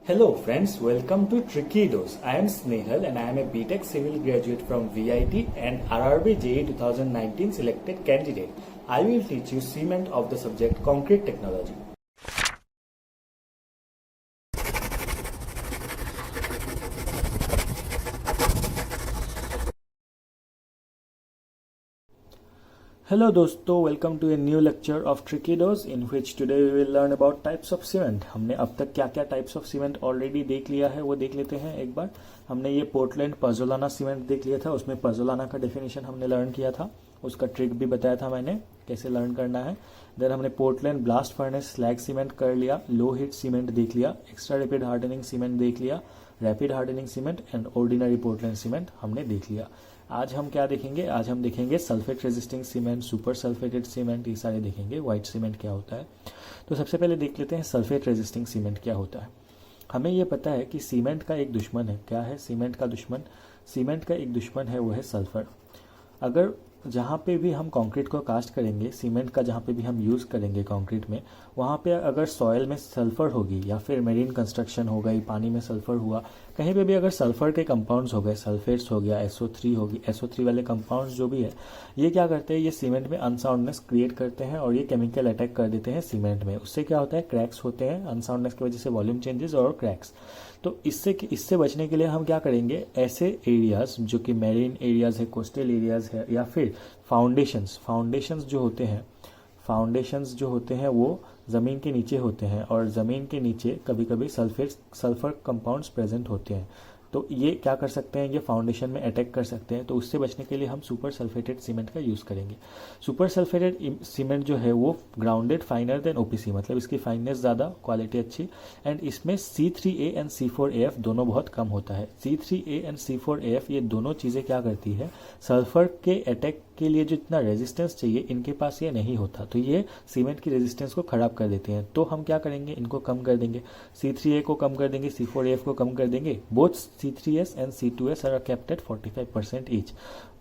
Hello friends, welcome to Tricky Dose. I am Snehal and I am a BTech Civil graduate from VIT and RRB JE 2019 selected candidate. I will teach you cement of the subject Concrete Technology. Hello दोस्तों, welcome to a new lecture of Tricky Dose in which today we will learn about types of cement. हमने अब तक क्या क्या types of cement already देख लिया है वो देख लेते हैं एक बार। हमने ये पोर्टलैंड पजोलाना सीमेंट देख लिया था, उसमें पजोलाना का डेफिनेशन हमने लर्न किया था, उसका ट्रिक भी बताया था मैंने कैसे लर्न करना है। देन हमने Portland blast furnace slag cement कर लिया, लो हीट सीमेंट देख लिया, एक्स्ट्रा रैपिड हार्डनिंग सीमेंट देख लिया, rapid hardening cement and ordinary Portland cement हमने देख लिया। आज हम क्या देखेंगे? आज हम देखेंगे sulphate resisting cement, super sulphated cement, ये सारे देखेंगे। व्हाइट सीमेंट क्या होता है, तो सबसे पहले देख लेते हैं सल्फेट रेजिस्टिंग सीमेंट क्या होता है। हमें ये पता है कि सीमेंट का एक दुश्मन है। क्या है सीमेंट का दुश्मन? सीमेंट का एक दुश्मन है, वो है सल्फर। अगर जहाँ पे भी हम कंक्रीट को कास्ट करेंगे, सीमेंट का जहाँ पे भी हम यूज़ करेंगे कंक्रीट में, वहाँ पे अगर सॉयल में सल्फर होगी या फिर मेरीन कंस्ट्रक्शन हो गई, पानी में सल्फर हुआ, कहीं पे भी अगर सल्फर के कंपाउंड्स हो गए, सल्फेट्स हो गया, SO3 होगी, SO3 वाले कंपाउंड्स जो भी है, ये क्या करते हैं, ये सीमेंट में अनसाउंडनेस क्रिएट करते हैं और ये केमिकल अटैक कर देते हैं सीमेंट में। उससे क्या होता है, क्रैक्स होते हैं, अनसाउंडनेस की वजह से वॉल्यूम चेंजेस और क्रैक्स। तो इससे बचने के लिए हम क्या करेंगे, ऐसे एरियाज जो कि मैरीन एरियाज है, कोस्टल एरियाज है, या फिर फाउंडेशंस जो होते हैं वो ज़मीन के नीचे होते हैं और ज़मीन के नीचे कभी कभी सल्फर कंपाउंड्स प्रेजेंट होते हैं। तो ये क्या कर सकते हैं, ये फाउंडेशन में अटैक कर सकते हैं। तो उससे बचने के लिए हम सुपर सल्फेटेड सीमेंट का यूज़ करेंगे। सुपर सल्फेटेड सीमेंट जो है वो ग्राउंडेड फाइनर देन OPC, मतलब इसकी फाइननेस ज़्यादा, क्वालिटी अच्छी, एंड इसमें C3A एंड C4AF दोनों बहुत कम होता है। C3A एंड C4AF ये दोनों चीज़ें क्या करती है, सल्फर के अटैक के लिए जो इतना रेजिस्टेंस चाहिए इनके पास ये नहीं होता, तो ये सीमेंट की रेजिस्टेंस को खराब कर देते हैं। तो हम क्या करेंगे, इनको कम कर देंगे, C3A को कम कर देंगे, C4AF को कम कर देंगे। Both C3S and C2S are kept at 45% each.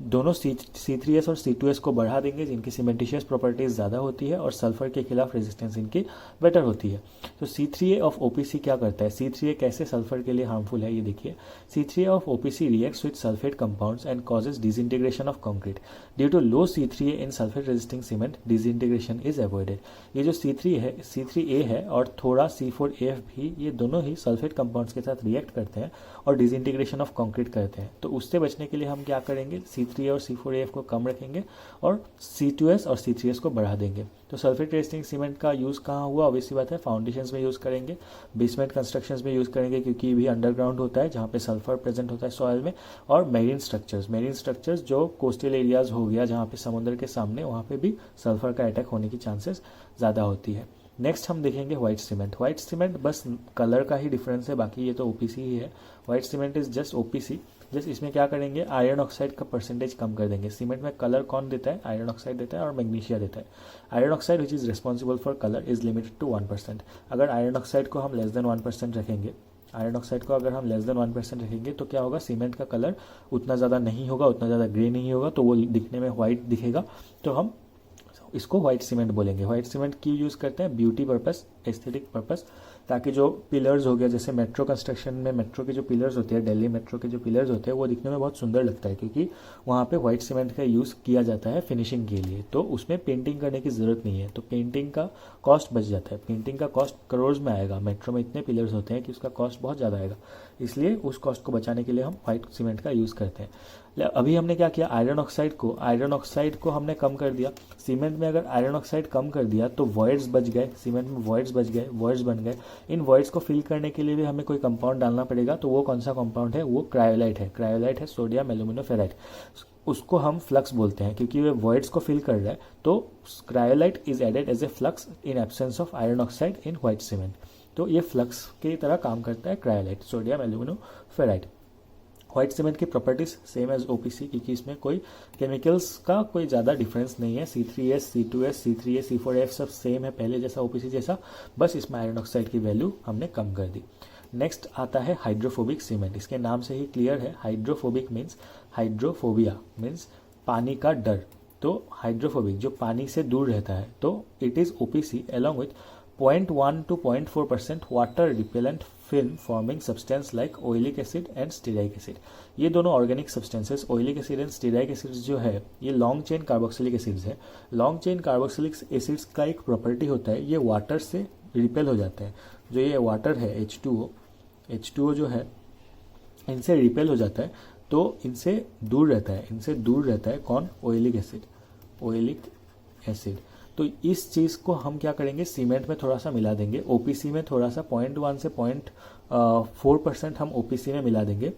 दोनों C3S और C2S को बढ़ा देंगे, जिनकी सीमेंटिशियस प्रॉपर्टीज ज़्यादा होती है और सल्फर के खिलाफ रेजिस्टेंस इनकी बेटर होती है। तो C3A ऑफ OPC क्या करता है, C3A कैसे सल्फर के लिए हार्मफुल है ये देखिए। C3A of OPC reacts with sulphate compounds and causes disintegration of concrete. Due to low C3A in sulphate resisting cement, disintegration is avoided. ये जो C3A है और थोड़ा C4AF भी, ये दोनों ही सल्फेट कंपाउंड्स के साथ रिएक्ट करते हैं और डिसइंटीग्रेशन ऑफ कंक्रीट करते हैं। तो उससे बचने के लिए हम क्या करेंगे, C3A और C4AF को कम रखेंगे और C2S और C3S को बढ़ा देंगे। तो सल्फेट रेजिस्टिंग सीमेंट का यूज़ कहाँ हुआ, ऑब्वियसली बात है फाउंडेशंस में यूज़ करेंगे, बेसमेंट कंस्ट्रक्शंस में यूज़ करेंगे क्योंकि भी अंडरग्राउंड होता है जहाँ पे सल्फर प्रेजेंट होता है सॉइल में, और मेरीन स्ट्रक्चर्स जो कोस्टल एरियाज हो गया जहाँ पे समुद्र के सामने, वहाँ पे भी सल्फर का अटैक होने की चांसेस ज़्यादा होती है। नेक्स्ट हम देखेंगे व्हाइट सीमेंट बस कलर का ही डिफरेंस है, बाकी ये तो OPC ही है। White cement is just OPC। Just इसमें क्या करेंगे, आयरन ऑक्साइड का परसेंटेज कम कर देंगे। सीमेंट में कलर कौन देता है, आयरन ऑक्साइड देता है और मैग्नीशिया देता है। Iron oxide which is responsible for colour is limited to 1%। अगर आयरन ऑक्साइड को हम लेस देन 1% रखेंगे, तो क्या होगा, सीमेंट का कलर उतना ज़्यादा नहीं होगा, उतना ज़्यादा ग्रे नहीं होगा, तो वो दिखने में व्हाइट दिखेगा। तो हम इसको व्हाइट सीमेंट बोलेंगे। व्हाइट सीमेंट क्यों यूज़ करते हैं, ब्यूटी पर्पस, एस्थेटिक पर्पस, ताकि जो पिलर्स हो गया, जैसे मेट्रो कंस्ट्रक्शन में मेट्रो के जो पिलर्स होते हैं, दिल्ली मेट्रो के जो पिलर्स होते हैं, वो दिखने में बहुत सुंदर लगता है क्योंकि वहाँ पे व्हाइट सीमेंट का यूज़ किया जाता है फिनिशिंग के लिए। तो उसमें पेंटिंग करने की ज़रूरत नहीं है, तो पेंटिंग का कॉस्ट बच जाता है। पेंटिंग का कॉस्ट करोड़ में आएगा, मेट्रो में इतने पिलर्स होते हैं कि उसका कॉस्ट बहुत ज़्यादा आएगा, इसलिए उस कॉस्ट को बचाने के लिए हम व्हाइट सीमेंट का यूज़ करते हैं। अभी हमने क्या किया, आयरन ऑक्साइड को हमने कम कर दिया। सीमेंट में अगर आयरन ऑक्साइड कम कर दिया तो वॉइड्स बच गए, सीमेंट में वॉइड्स बन गए। इन वॉइड्स को फिल करने के लिए भी हमें कोई कंपाउंड डालना पड़ेगा, तो वो कौन सा कंपाउंड है, वो क्रायोलाइट है, सोडियम एल्यूमिनोफेराइट। उसको हम फ्लक्स बोलते हैं क्योंकि वे वॉइड्स को फिल कर रहा है। तो cryolite is added as a flux in absence of iron oxide in white cement. तो ये फ्लक्स की तरह काम करता है cryolite, sodium aluminoferrite. White cement की प्रॉपर्टीज सेम एज OPC क्योंकि इसमें कोई केमिकल्स का कोई ज़्यादा डिफरेंस नहीं है। C3S, C2S, C3A, C4AF सब सेम है पहले जैसा, OPC जैसा, बस इसमें आयरन ऑक्साइड की वैल्यू हमने कम कर दी। नेक्स्ट आता है हाइड्रोफोबिक सीमेंट। इसके नाम से ही क्लियर है, हाइड्रोफोबिक मीन्स, हाइड्रोफोबिया मीन्स पानी का डर। तो हाइड्रोफोबिक जो पानी से दूर रहता है, तो it is OPC along with 0.1 to 0.4% water repellent film forming substance like oleic acid and stearic acid. ये दोनों organic substances oleic acid and stearic acid जो है ये लॉन्ग चेन कार्बोक्सिलिक एसिड्स है। लॉन्ग चेन कार्बोक्सिलिक एसिड्स का एक property होता है, ये वाटर से रिपेल हो जाते हैं। जो ये वाटर है H2O जो है इनसे रिपेल हो जाता है, तो इनसे दूर रहता है कौन? ओइलिक एसिड। तो इस चीज़ को हम क्या करेंगे, सीमेंट में थोड़ा सा मिला देंगे, ओपीसी में थोड़ा सा 0.1 से 0.4% हम ओपीसी में मिला देंगे,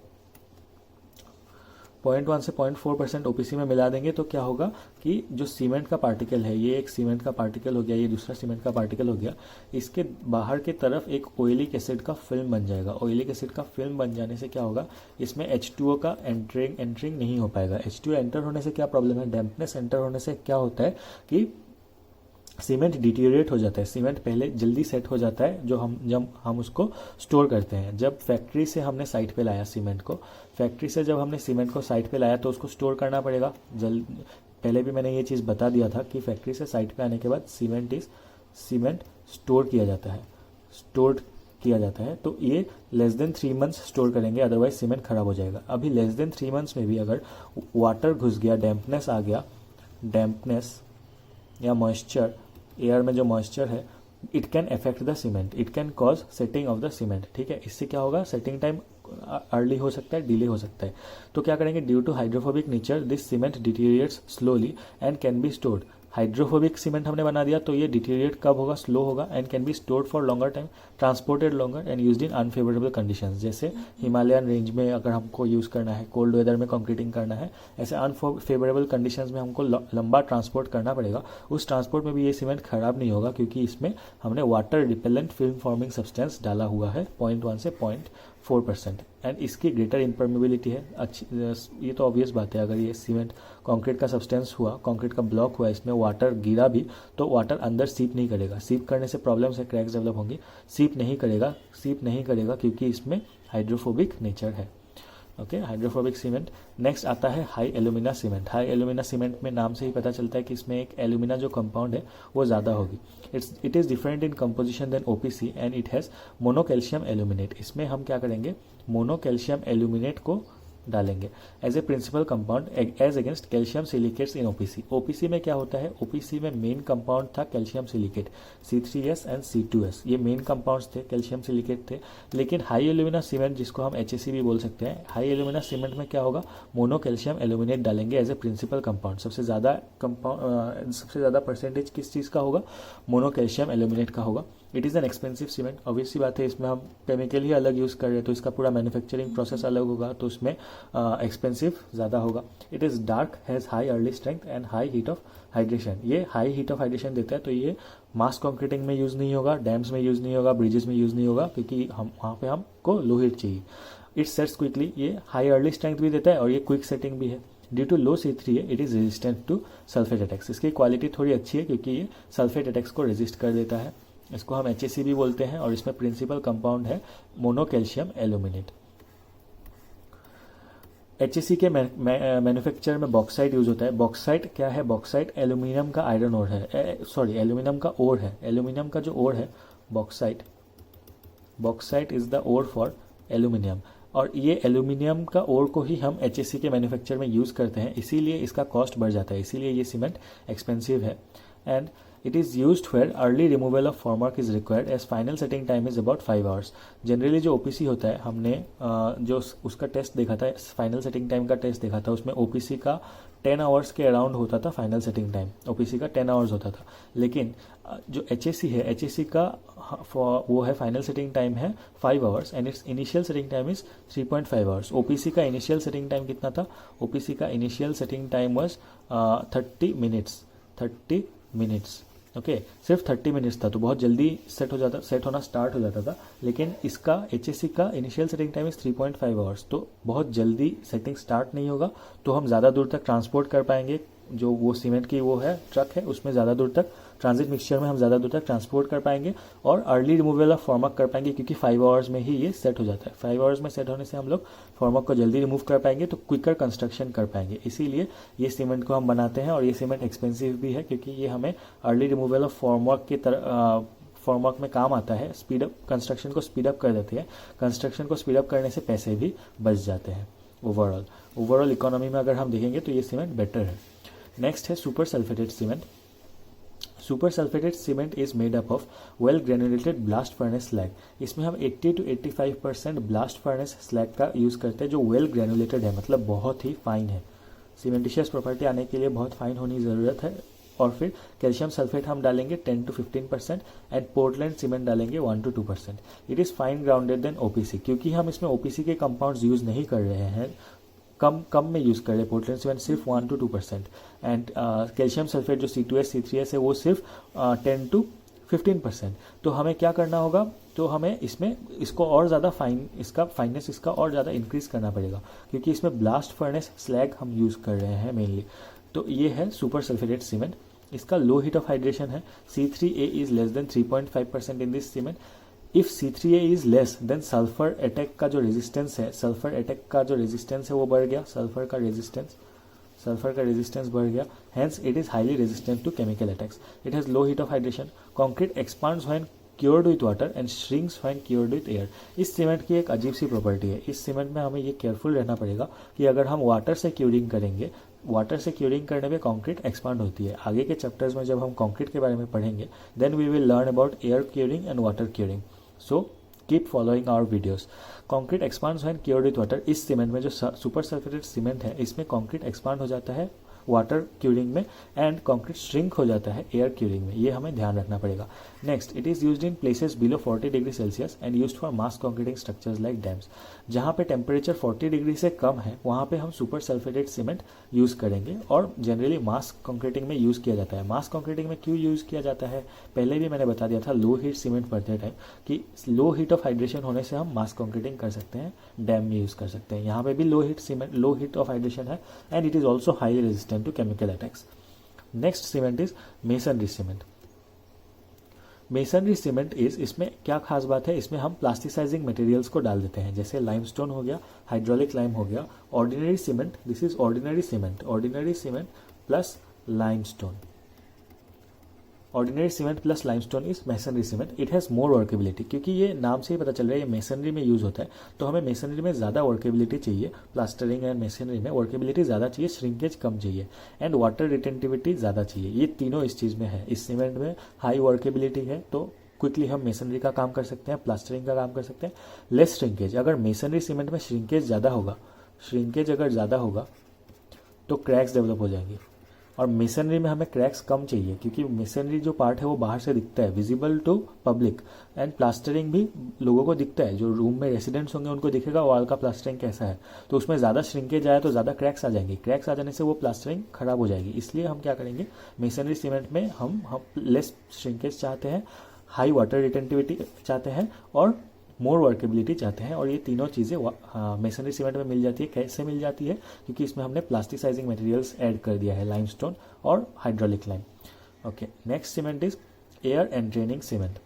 0.1 से 0.4% ओपीसी में मिला देंगे। तो क्या होगा कि जो सीमेंट का पार्टिकल है, ये एक सीमेंट का पार्टिकल हो गया, ये दूसरा सीमेंट का पार्टिकल हो गया, इसके बाहर की तरफ एक ऑयलिक एसिड का फिल्म बन जाएगा। ऑयलिक एसिड का फिल्म बन जाने से क्या होगा, इसमें H2O का एंटरिंग नहीं हो पाएगा। H2O एंटर होने से क्या प्रॉब्लम है, डैम्पनेस एंटर होने से क्या होता है कि सीमेंट डिटीरिएट हो जाता है। सीमेंट पहले जल्दी सेट हो जाता है जब हम उसको स्टोर करते हैं। जब फैक्ट्री से हमने साइट पे लाया सीमेंट को, जब हमने सीमेंट को साइट पे लाया तो उसको स्टोर करना पड़ेगा। पहले भी मैंने ये चीज़ बता दिया था कि फैक्ट्री से साइट पे आने के बाद सीमेंट स्टोर किया जाता है। तो ये लेस देन 3 मंथ्स स्टोर करेंगे, अदरवाइज सीमेंट खराब हो जाएगा। अभी लेस देन 3 मंथ्स में भी अगर वाटर घुस गया, डैम्पनेस आ गया, डैम्पनेस या मॉइस्चर, एयर में जो मॉइस्चर है, it can affect the cement, it can cause setting of the cement. ठीक है, इससे क्या होगा, सेटिंग टाइम अर्ली हो सकता है, डिले हो सकता है। तो क्या करेंगे, due to hydrophobic nature this cement deteriorates slowly and can be stored. Hydrophobic cement हमने बना दिया तो ये डिटीरिएट कब होगा, स्लो होगा, and can be stored for longer time, transported longer and used in unfavourable conditions. जैसे हिमालयन रेंज में अगर हमको यूज़ करना है, कोल्ड वेदर में कंक्रीटिंग करना है, ऐसे अनफेवरेबल कंडीशंस में हमको लंबा ट्रांसपोर्ट करना पड़ेगा। उस ट्रांसपोर्ट में भी ये सीमेंट खराब नहीं होगा, क्योंकि इसमें हमने water repellent film forming substance डाला हुआ है 0.1 से 0.4%, एंड इसकी ग्रेटर इम्पर्मेबिलिटी है। अच्छी, ये तो ऑब्वियस बात है, अगर ये सीमेंट कंक्रीट का सब्सटेंस हुआ, कंक्रीट का ब्लॉक हुआ, इसमें वाटर गिरा भी तो वाटर अंदर सीप नहीं करेगा। सीप करने से प्रॉब्लम है, क्रैक्स डेवलप होंगी। सीप नहीं करेगा क्योंकि इसमें हाइड्रोफोबिक नेचर है। Okay, hydrophobic cement. नेक्स्ट आता है high alumina cement. High alumina cement में नाम से ही पता चलता है कि इसमें एक एल्यूमिना जो कंपाउंड है वो ज़्यादा होगी। It is different in composition than OPC and it has monocalcium aluminate. इसमें हम क्या करेंगे, मोनोकैल्शियम एल्यूमिनेट को डालेंगे as a principal compound as against calcium silicates in OPC. OPC में क्या होता है, ओपीसी में मेन कंपाउंड था calcium silicate, C3S and C2S, ये मेन कंपाउंड्स थे, कैल्शियम सिलिकेट थे। लेकिन हाई एल्यूमिना सीमेंट, जिसको हम HAC भी बोल सकते हैं, हाई एल्यूमिना सीमेंट में क्या होगा, मोनोकैल्शियम एल्यूमिनेट डालेंगे एज ए प्रिंसिपल कंपाउंड। सबसे ज़्यादा परसेंटेज किस चीज़ का होगा, मोनोकैल्शियम एल्यूमिनेट का होगा। It is an expensive cement, obvious सी बात है, इसमें हम केमिकल ही अलग यूज़ कर रहे हैं तो इसका पूरा मैन्युफैक्चरिंग प्रोसेस अलग होगा, तो उसमें एक्सपेंसिव ज़्यादा होगा। It is dark, has high early strength and high heat of hydration. ये हाई हीट ऑफ हाइड्रेशन देता है, तो ये मास कंक्रीटिंग में यूज़ नहीं होगा, डैम्स में यूज़ नहीं होगा, ब्रिजेस में यूज़ नहीं होगा, क्योंकि हम वहाँ पे हमको लो हीट चाहिए। इट सेट्स क्विकली, ये हाई अर्ली स्ट्रेंथ भी देता है और ये क्विक सेटिंग भी है। ड्यू टू लो C3 है, it is resistant to sulphate attacks. इसकी क्वालिटी थोड़ी अच्छी है क्योंकि ये सल्फेट अटैक्स को रेजिस्ट कर देता है। इसको हम HAC भी बोलते हैं और इसमें प्रिंसिपल कंपाउंड है मोनोकैल्शियम एल्यूमिनेट। HAC के मैन्युफैक्चर में बॉक्साइट यूज होता है। बॉक्साइट क्या है, बॉक्साइट एल्यूमिनियम का आयरन ओर है, एल्यूमिनियम का ओर है। एल्यूमिनियम का जो ओर है bauxite is the ore for aluminium, और ये एल्यूमिनियम का ओर को ही हम HAC के मैन्युफैक्चर में यूज़ करते हैं, इसीलिए इसका कॉस्ट बढ़ जाता है, इसीलिए ये सीमेंट एक्सपेंसिव है। And it is used where early removal of formwork is required as final setting time is about 5 hours. Generally जो OPC होता है, हमने जो उसका टेस्ट देखा था, फाइनल सेटिंग टाइम का टेस्ट देखा था, उसमें OPC का 10 आवर्स के अराउंड होता था फाइनल सेटिंग टाइम, OPC का 10 आवर्स होता था। लेकिन जो HAC है, HAC का वो है फाइनल सेटिंग टाइम है 5 hours and it's initial setting time is 3.5 hours. OPC का इनिशियल सेटिंग टाइम कितना था, OPC का initial setting time was 30 minutes. Okay, सिर्फ 30 मिनट्स था, तो बहुत जल्दी सेट होना स्टार्ट हो जाता था। लेकिन इसका HAC का initial setting time is 3.5 hours, तो बहुत जल्दी सेटिंग स्टार्ट नहीं होगा, तो हम ज़्यादा दूर तक ट्रांसपोर्ट कर पाएंगे। जो वो सीमेंट की वो है ट्रक है, उसमें ज़्यादा दूर तक ट्रांजिट मिक्सचर में हम ज़्यादा दूर तक ट्रांसपोर्ट कर पाएंगे और अर्ली रिमूवल ऑफ फॉर्मवर्क कर पाएंगे, क्योंकि 5 आवर्स में ही ये सेट हो जाता है। 5 आवर्स में सेट होने से हम लोग फॉर्मवर्क को जल्दी रिमूव कर पाएंगे, तो क्विकर कंस्ट्रक्शन कर पाएंगे। इसीलिए ये सीमेंट को हम बनाते हैं, और ये सीमेंट एक्सपेंसिव भी है क्योंकि ये हमें अर्ली रिमूवल ऑफ फॉर्मवर्क में काम आता है, स्पीड अप, कंस्ट्रक्शन को स्पीड अप कर देती है। कंस्ट्रक्शन को स्पीड अप करने से पैसे भी बच जाते हैं। ओवरऑल इकोनॉमी में अगर हम देखेंगे तो ये सीमेंट बेटर है। नेक्स्ट है super sulphated cement. Super sulphated cement is made up of well granulated blast furnace slag. इसमें हम 80 to 85% ब्लास्ट फर्नेस स्लैग का यूज़ करते हैं, जो वेल ग्रेनुलेटेड है, मतलब बहुत ही फाइन है। सीमेंटिशियस प्रॉपर्टी आने के लिए बहुत फाइन होने की ज़रूरत है। और फिर कैल्शियम सल्फेट हम डालेंगे 10 to 15% एंड पोर्टलैंड सीमेंट डालेंगे 1 to 2%। It is fine grounded than OPC, क्योंकि हम इसमें ओपीसी के कंपाउंड्स यूज़ नहीं कर रहे हैं, कम में यूज़ कर रहे हैं। पोर्टलैंड सीमेंट सिर्फ 1 to 2% एंड कैल्शियम सल्फेट जो C2S C3S है वो सिर्फ 10 to 15%। तो हमें क्या करना होगा, तो हमें इसको और ज़्यादा इसका फाइननेस इसका और ज़्यादा इंक्रीज करना पड़ेगा, क्योंकि इसमें ब्लास्ट फर्नेस स्लैग हम यूज़ कर रहे हैं मेनली। तो ये है सुपर सल्फेटेड सीमेंट। इसका लो हीट ऑफ हाइड्रेशन है। C3A is less than 3.5% in this cement. If C3A is less than sulphur attack का जो रेजिस्टेंस है वो बढ़ गया, सल्फर का रेजिस्टेंस बढ़ गया। Hence it is highly resistant to chemical attacks. It has low heat of hydration. Concrete expands when cured with water and shrinks when cured with air. इस सीमेंट की एक अजीब सी प्रॉपर्टी है। इस सीमेंट में हमें ये केयरफुल रहना पड़ेगा कि अगर हम वाटर से क्योरिंग करेंगे, वाटर से क्योरिंग करने में कंक्रीट एक्सपांड होती है। आगे के चैप्टर्स में जब हम कंक्रीट के बारे में पढ़ेंगे, then we will learn about air curing and water curing. So keep following our videos. Concrete expands when cured with water. इस सीमेंट में जो सुपर सल्फेटेड सीमेंट है, इसमें कंक्रीट एक्सपांड हो जाता है वाटर क्यूरिंग में एंड कंक्रीट श्रिंक हो जाता है एयर क्यूरिंग में। ये हमें ध्यान रखना पड़ेगा। Next, it is used in places below 40 degree Celsius and used for mass concreting structures like dams. जहाँ पे टेम्परेचर 40 डिग्री से कम है वहाँ पे हम सुपर सल्फेटेड सीमेंट यूज़ करेंगे और जनरली मास कंक्रीटिंग में यूज़ किया जाता है। मास कंक्रीटिंग में क्यों यूज़ किया जाता है, पहले भी मैंने बता दिया था लो हीट सीमेंट पढ़ते टाइम कि लो हीट ऑफ हाइड्रेशन होने से हम मास कंक्रीटिंग कर सकते हैं, डैम में यूज़ कर सकते हैं। यहाँ पे भी लो हीट ऑफ हाइड्रेशन है and it is also highly resistant to chemical attacks. Next cement is masonry cement. Masonry cement इसमें क्या खास बात है, इसमें हम प्लास्टिसाइजिंग मटेरियल्स को डाल देते हैं, जैसे लाइमस्टोन हो गया, हाइड्रोलिक लाइम हो गया, ordinary cement. This is ordinary cement plus limestone. Ordinary cement plus limestone is masonry cement. It has more workability, क्योंकि ये नाम से ही पता चल रहा है ये मेसनरी में यूज़ होता है, तो हमें मेसनरी में ज़्यादा वर्केबिलिटी चाहिए। प्लास्टरिंग एंड मेसनरी में वर्केबिलिटी ज़्यादा चाहिए, श्रिंकेज कम चाहिए एंड वाटर रिटेंटिविटी ज़्यादा चाहिए। ये तीनों इस चीज़ में है। इस सीमेंट में हाई वर्केबिलिटी है तो क्विकली हम मेसनरी का काम कर सकते हैं, प्लास्टरिंग का काम कर सकते हैं। लेस श्रिंकेज, अगर मेसनरी सीमेंट में श्रिंकेज ज़्यादा होगा तो क्रैक्स डेवलप हो जाएंगे और मेसनरी में हमें क्रैक्स कम चाहिए, क्योंकि मेसनरी जो पार्ट है वो बाहर से दिखता है, visible to public. And plastering भी लोगों को दिखता है, जो रूम में रेसिडेंट्स होंगे उनको दिखेगा वॉल का प्लास्टरिंग कैसा है। तो उसमें ज़्यादा श्रिंकेज आया तो ज़्यादा क्रैक्स आ जाएंगे, क्रैक्स आ जाने से वो प्लास्टरिंग खराब हो जाएगी। इसलिए हम क्या करेंगे, मेसनरी सीमेंट में हम लेस श्रिंकेज चाहते हैं, हाई वाटर रिटेंटिविटी चाहते हैं और मोर वर्केबिलिटी चाहते हैं। और ये तीनों चीज़ें मेसनरी सीमेंट में मिल जाती है। कैसे मिल जाती है, क्योंकि इसमें हमने प्लास्टिसाइजिंग मटेरियल्स ऐड कर दिया है, लाइमस्टोन और hydraulic lime. Okay, next cement is air entraining cement.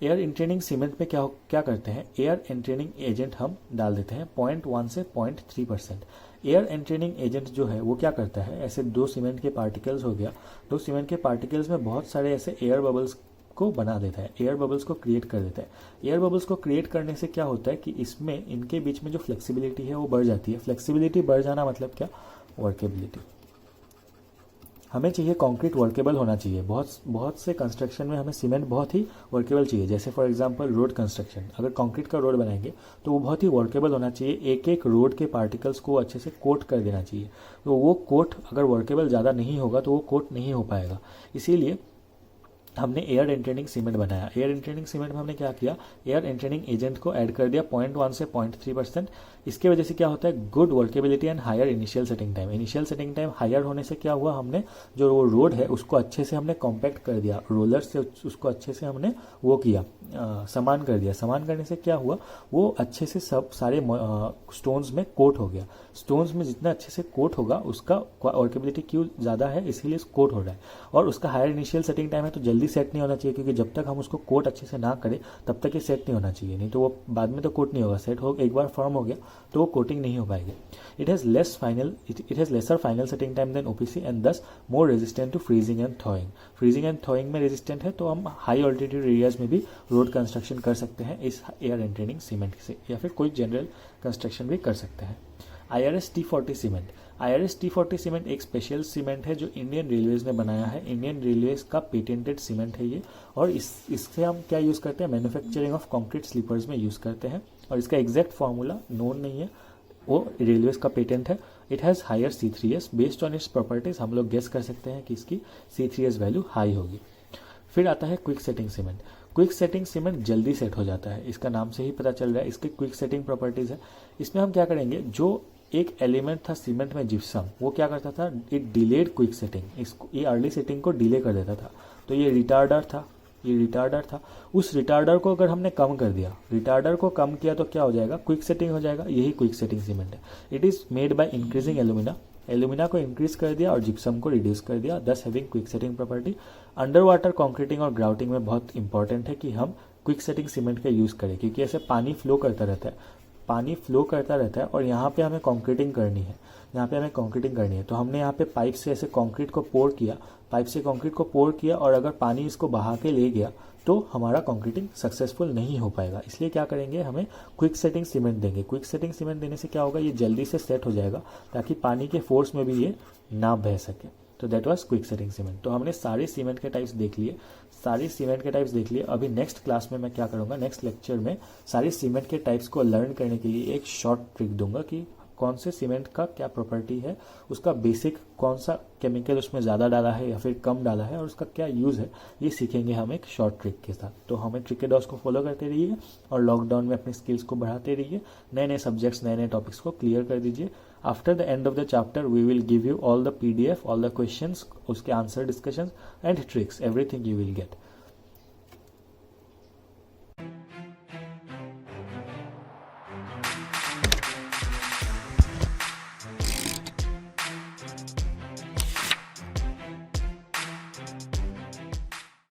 Air entraining cement में क्या करते हैं, एयर एंट्रेनिंग एजेंट हम डाल देते हैं 0.1 से 0.3%। एयर एंट्रेनिंग एजेंट जो है वो क्या करता है, ऐसे दो सीमेंट के पार्टिकल्स हो गया, दो सीमेंट के पार्टिकल्स में बहुत सारे ऐसे एयर बबल्स को बना देता है, एयर बबल्स को क्रिएट कर देता है। एयर बबल्स को क्रिएट करने से क्या होता है कि इसमें इनके बीच में जो फ्लेक्सिबिलिटी है वो बढ़ जाती है। फ्लेक्सिबिलिटी बढ़ जाना मतलब क्या, वर्केबिलिटी। हमें चाहिए कंक्रीट वर्केबल होना चाहिए। बहुत से कंस्ट्रक्शन में हमें सीमेंट बहुत ही वर्केबल चाहिए, जैसे फॉर एग्जांपल रोड कंस्ट्रक्शन। अगर कंक्रीट का रोड बनाएंगे तो वो बहुत ही वर्केबल होना चाहिए, एक एक रोड के पार्टिकल्स को अच्छे से कोट कर देना चाहिए। तो वो कोट अगर वर्केबल ज़्यादा नहीं होगा तो वो कोट नहीं हो पाएगा। इसीलिए हमने एयर एंट्रेनिंग सीमेंट बनाया। एयर एंट्रेनिंग सीमेंट में हमने क्या किया, एयर एंट्रेनिंग एजेंट को ऐड कर दिया 0.1 से 0.3%। इसके वजह से क्या होता है, good workability and higher initial setting time. Initial setting time higher होने से क्या हुआ, हमने जो वो रोड है उसको अच्छे से हमने कॉम्पैक्ट कर दिया, रोलर से उसको अच्छे से हमने वो किया, समान कर दिया। समान करने से क्या हुआ, वो अच्छे से सब सारे स्टोन्स में कोट हो गया। स्टोन्स में जितना अच्छे से कोट होगा उसका वर्केबिलिटी क्यों ज़्यादा है, इसीलिए कोट हो रहा है। और उसका हायर इनिशियल सेटिंग टाइम है तो जल्दी जल्दी सेट नहीं होना चाहिए, क्योंकि जब तक हम उसको कोट अच्छे से ना करें तब तक ये सेट नहीं होना चाहिए, नहीं तो वो बाद में तो कोट नहीं होगा। सेट हो एक बार फॉर्म हो गया तो वो कोटिंग नहीं हो पाएगी। It has lesser final setting time than OPC and thus more resistant to freezing and thawing. Freezing and thawing में रेजिस्टेंट है, तो हम हाई ऑल्टीट्यूड एरियाज में भी रोड कंस्ट्रक्शन कर सकते हैं इस एयर एंट्रेनिंग सीमेंट से, या फिर कोई जनरल कंस्ट्रक्शन भी कर सकते हैं। IRS T40 cement. IRS T40 cement एक स्पेशल सीमेंट है जो इंडियन रेलवेज ने बनाया है। इंडियन रेलवेज का पेटेंटेड सीमेंट है ये, और इससे हम क्या यूज़ करते हैं, मैन्युफैक्चरिंग ऑफ कंक्रीट स्लीपर्स में यूज़ करते हैं, और इसका एग्जैक्ट फार्मूला नोन नहीं है, वो रेलवेज का पेटेंट है। It has higher C3S। Based on its properties हम लोग गेस कर सकते हैं कि इसकी C3S वैल्यू हाई होगी। फिर आता है quick setting cement. Quick setting cement जल्दी सेट हो जाता है, इसका नाम से ही पता चल रहा है, इसके क्विक सेटिंग प्रॉपर्टीज है। इसमें हम क्या करेंगे, जो एक एलिमेंट था सीमेंट में जिप्सम, वो क्या करता था, इट डिलेड क्विक सेटिंग, इसको ये अर्ली सेटिंग को डिले कर देता था। तो ये रिटार्डर था, उस रिटार्डर को अगर हमने कम कर दिया, रिटार्डर को कम किया तो क्या हो जाएगा, क्विक सेटिंग हो जाएगा। यही क्विक सेटिंग सीमेंट है। It is made by increasing alumina को इंक्रीज कर दिया और जिप्सम को रिड्यूस कर दिया, दस having quick setting property. Under water concreting और ग्राउटिंग में बहुत इंपॉर्टेंट है कि हम क्विक सेटिंग सीमेंट का यूज़ करें, क्योंकि ऐसे पानी फ्लो करता रहता है और यहाँ पे हमें कॉन्क्रीटिंग करनी है, तो हमने यहाँ पे पाइप से ऐसे कंक्रीट को पोर किया, और अगर पानी इसको बहा के ले गया तो हमारा कंक्रीटिंग सक्सेसफुल नहीं हो पाएगा। इसलिए क्या करेंगे, हमें क्विक सेटिंग सीमेंट देंगे। क्विक सेटिंग सीमेंट देने से क्या होगा, ये जल्दी से सेट हो जाएगा, ताकि पानी के फोर्स में भी ये ना बह सके। तो that was quick setting cement. तो हमने सारे सीमेंट के टाइप्स देख लिए। अभी नेक्स्ट क्लास में मैं क्या करूँगा, नेक्स्ट लेक्चर में सारे सीमेंट के टाइप्स को लर्न करने के लिए एक शॉर्ट ट्रिक दूंगा कि कौन से सीमेंट का क्या प्रॉपर्टी है, उसका बेसिक कौन सा केमिकल उसमें ज़्यादा डाला है या फिर कम डाला है, और उसका क्या यूज़ है, ये सीखेंगे हम एक शॉर्ट ट्रिक के साथ। तो हमें ट्रिकेडॉस को फॉलो करते रहिए और लॉकडाउन में अपनी स्किल्स को बढ़ाते रहिए, नए नए सब्जेक्ट्स, नए नए टॉपिक्स को क्लियर कर दीजिए। After the end of the chapter we will give you all the PDF, all the questions, उसके answer discussions and tricks, everything you will gate.